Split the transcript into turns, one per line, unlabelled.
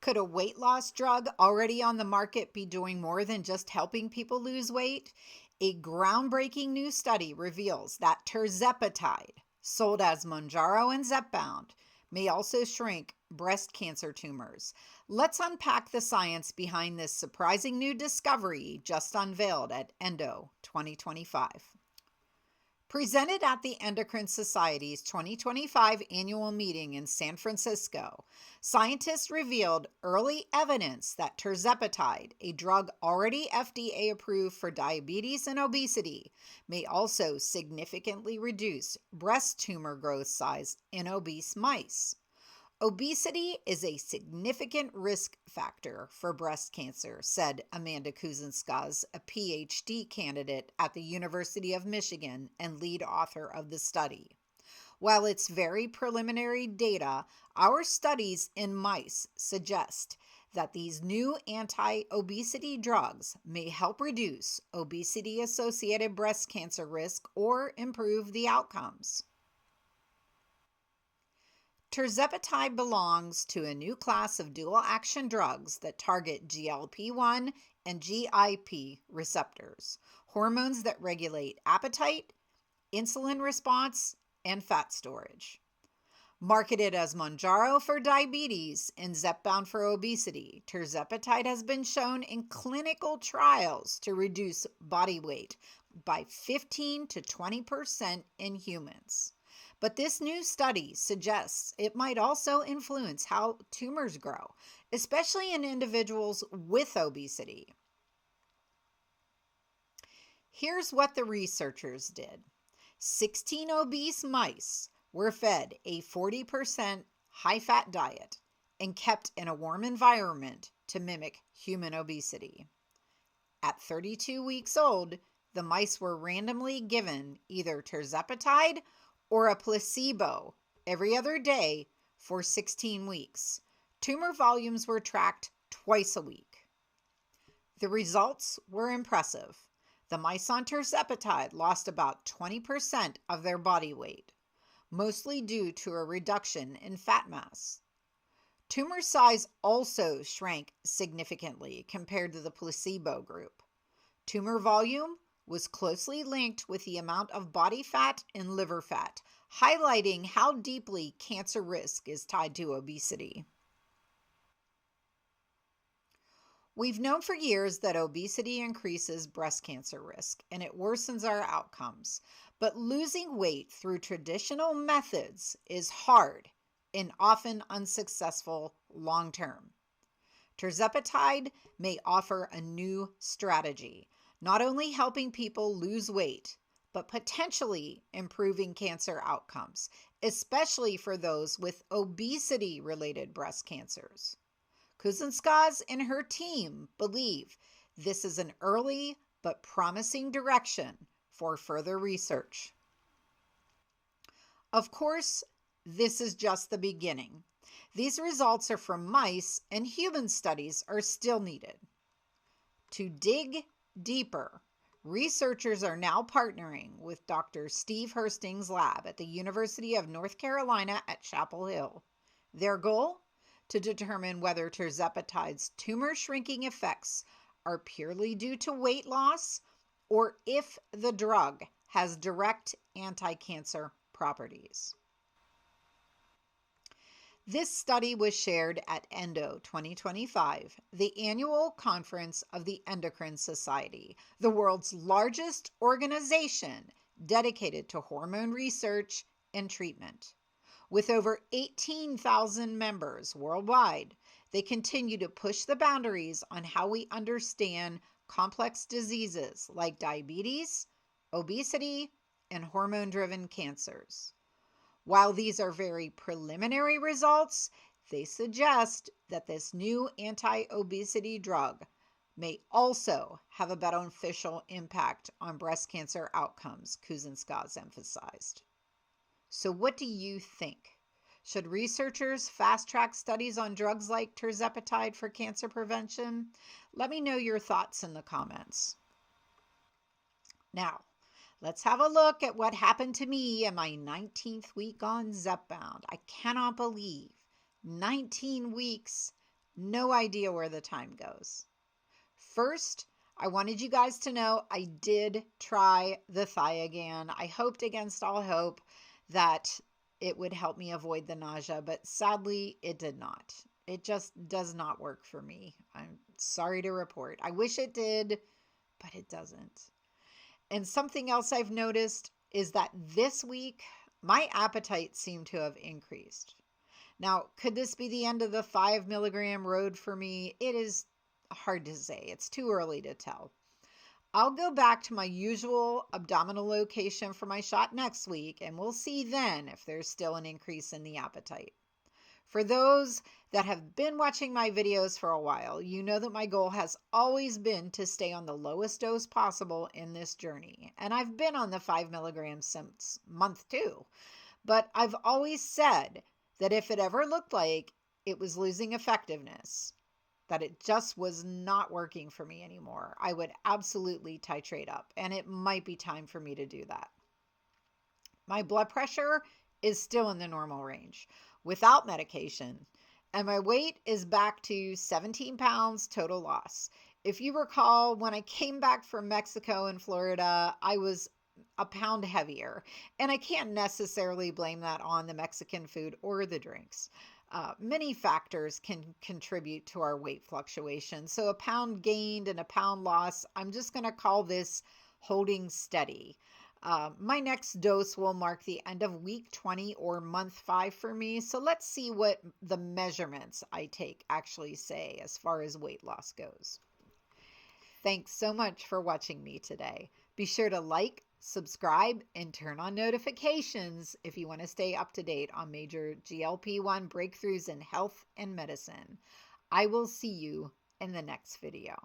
Could a weight loss drug already on the market be doing more than just helping people lose weight? A groundbreaking new study reveals that Tirzepatide, sold as Mounjaro and Zepbound, may also shrink breast cancer tumors. Let's unpack the science behind this surprising new discovery just unveiled at ENDO 2025. Presented at the Endocrine Society's 2025 annual meeting in San Francisco, scientists revealed early evidence that Tirzepatide, a drug already FDA approved for diabetes and obesity, may also significantly reduce breast tumor growth size in obese mice. Obesity is a significant risk factor for breast cancer, said Amanda Kuzinskaz, a PhD candidate at the University of Michigan and lead author of the study. While it's very preliminary data, our studies in mice suggest that these new anti-obesity drugs may help reduce obesity-associated breast cancer risk or improve the outcomes. Tirzepatide belongs to a new class of dual-action drugs that target GLP-1 and GIP receptors, hormones that regulate appetite, insulin response, and fat storage. Marketed as Mounjaro for diabetes and Zepbound for obesity, Tirzepatide has been shown in clinical trials to reduce body weight by 15 to 20% in humans. But this new study suggests it might also influence how tumors grow, especially in individuals with obesity. Here's what the researchers did. 16 obese mice were fed a 40% high-fat diet and kept in a warm environment to mimic human obesity. At 32 weeks old, the mice were randomly given either Tirzepatide or a placebo every other day for 16 weeks. Tumor volumes were tracked twice a week. The results were impressive. The mice on Tirzepatide lost about 20% of their body weight, mostly due to a reduction in fat mass. Tumor size also shrank significantly compared to the placebo group. Tumor volume was closely linked with the amount of body fat and liver fat, highlighting how deeply cancer risk is tied to obesity. We've known for years that obesity increases breast cancer risk and it worsens our outcomes, but losing weight through traditional methods is hard and often unsuccessful long term. Tirzepatide may offer a new strategy, not only helping people lose weight, but potentially improving cancer outcomes, especially for those with obesity-related breast cancers. Kuzinskaz and her team believe this is an early but promising direction for further research. Of course, this is just the beginning. These results are from mice, and human studies are still needed. To dig deeper, researchers are now partnering with Dr. Steve Hersting's lab at the University of North Carolina at Chapel Hill. Their goal? To determine whether Tirzepatide's tumor shrinking effects are purely due to weight loss or if the drug has direct anti-cancer properties. This study was shared at ENDO 2025, the annual conference of the Endocrine Society, the world's largest organization dedicated to hormone research and treatment. With over 18,000 members worldwide, they continue to push the boundaries on how we understand complex diseases like diabetes, obesity, and hormone-driven cancers. While these are very preliminary results, they suggest that this new anti-obesity drug may also have a beneficial impact on breast cancer outcomes, Kuzinskaz emphasized. So what do you think? Should researchers fast-track studies on drugs like Tirzepatide for cancer prevention? Let me know your thoughts in the comments. Now, let's have a look at what happened to me in my 19th week on Zepbound. I cannot believe 19 weeks, No idea where the time goes. First, I wanted you guys to know I did try the Thiagan. I hoped against all hope that it would help me avoid the nausea, but sadly, it did not. It just does not work for me. I'm sorry to report. I wish it did, but it doesn't. And something else I've noticed is that this week, my appetite seemed to have increased. Now, could this be the end of the 5 milligram road for me? It is hard to say. It's too early to tell. I'll go back to my usual abdominal location for my shot next week, and we'll see then if there's still an increase in the appetite. For those that have been watching my videos for a while, you know that my goal has always been to stay on the lowest dose possible in this journey. And I've been on the 5 milligrams since month 2. But I've always said that if it ever looked like it was losing effectiveness, that it just was not working for me anymore, I would absolutely titrate up, and it might be time for me to do that. My blood pressure is still in the normal range without medication, and my weight is back to 17 pounds total loss. If you recall, when I came back from Mexico and Florida, I was a pound heavier, and I can't necessarily blame that on the Mexican food or the drinks. Many factors can contribute to our weight fluctuation. So a pound gained and a pound lost, I'm just going to call this holding steady. My next dose will mark the end of week 20 or month 5 for me. So let's see what the measurements I take actually say as far as weight loss goes. Thanks so much for watching me today. Be sure to like, subscribe, and turn on notifications if you want to stay up to date on major GLP-1 breakthroughs in health and medicine. I will see you in the next video.